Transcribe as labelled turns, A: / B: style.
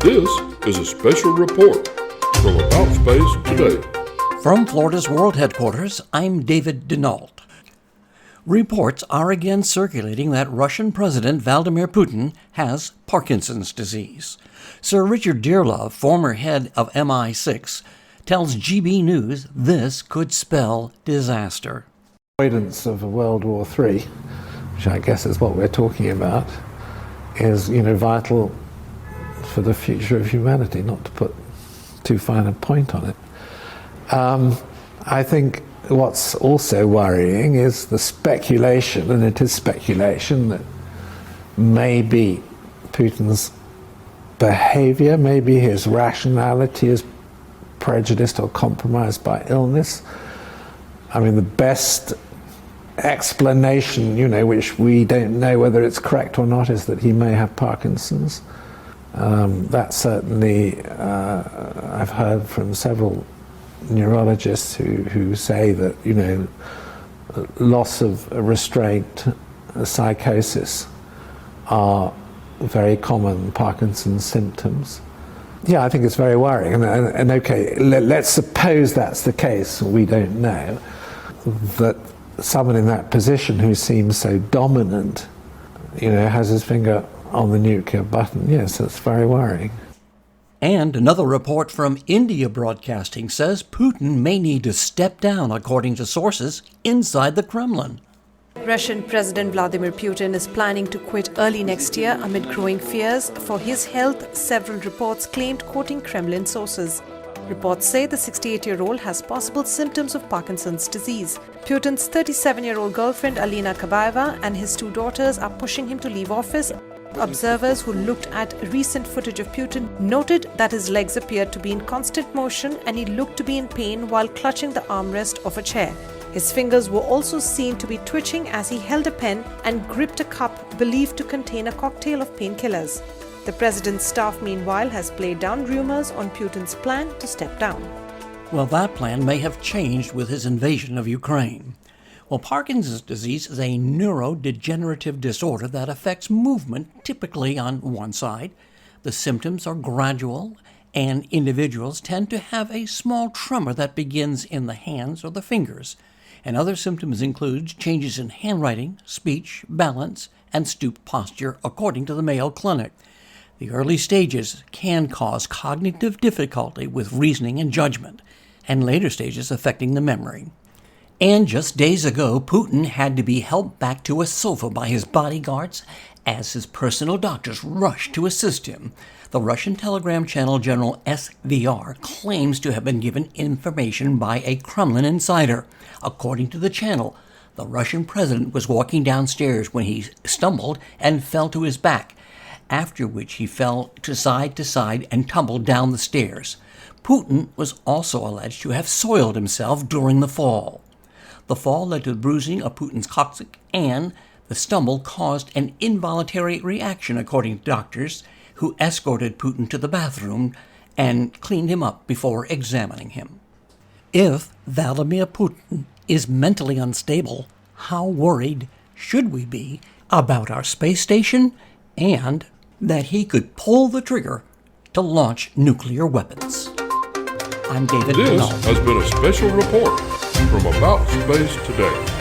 A: This is a special report from About Space Today.
B: From Florida's World Headquarters, I'm David Denault. Reports are again circulating that Russian President Vladimir Putin has Parkinson's disease. Sir Richard Dearlove, former head of MI6, tells GB News this could spell disaster.
C: Avoidance of a World War III, which I guess is what we're talking about, is, vital for the future of humanity, not to put too fine a point on it. I think what's also worrying is the speculation, and it is speculation, that maybe Putin's behavior, maybe his rationality is prejudiced or compromised by illness. I mean, the best explanation, which we don't know whether it's correct or not, is that he may have Parkinson's. That certainly, I've heard from several neurologists who say that, loss of restraint, psychosis are very common Parkinson's symptoms. Yeah, I think it's very worrying. And okay, let's suppose that's the case, we don't know, that someone in that position who seems so dominant, has his finger on the nuclear button. Yes, that's very worrying.
B: And another report from India Broadcasting says Putin may need to step down, according to sources inside the Kremlin.
D: Russian President Vladimir Putin is planning to quit early next year amid growing fears for his health, several reports claimed, quoting Kremlin sources. Reports say the 68-year-old has possible symptoms of Parkinson's disease. Putin's 37-year-old girlfriend Alina Kabaeva and his two daughters are pushing him to leave office. Observers who looked at recent footage of Putin noted that his legs appeared to be in constant motion and he looked to be in pain while clutching the armrest of a chair. His fingers were also seen to be twitching as he held a pen and gripped a cup believed to contain a cocktail of painkillers. The president's staff, meanwhile, has played down rumors on Putin's plan to step down.
B: Well, that plan may have changed with his invasion of Ukraine. Well, Parkinson's disease is a neurodegenerative disorder that affects movement, typically on one side. The symptoms are gradual, and individuals tend to have a small tremor that begins in the hands or the fingers. And other symptoms include changes in handwriting, speech, balance, and stooped posture, according to the Mayo Clinic. The early stages can cause cognitive difficulty with reasoning and judgment, and later stages affecting the memory. And just days ago, Putin had to be helped back to a sofa by his bodyguards as his personal doctors rushed to assist him. The Russian telegram channel General SVR claims to have been given information by a Kremlin insider. According to the channel, the Russian president was walking downstairs when he stumbled and fell to his back, after which he fell to side and tumbled down the stairs. Putin was also alleged to have soiled himself during the fall. The fall led to the bruising of Putin's coccyx, and the stumble caused an involuntary reaction, according to doctors, who escorted Putin to the bathroom and cleaned him up before examining him. If Vladimir Putin is mentally unstable, how worried should we be about our space station and that he could pull the trigger to launch nuclear weapons? I'm David
A: This
B: Denault.
A: has been a special report from About Space Today.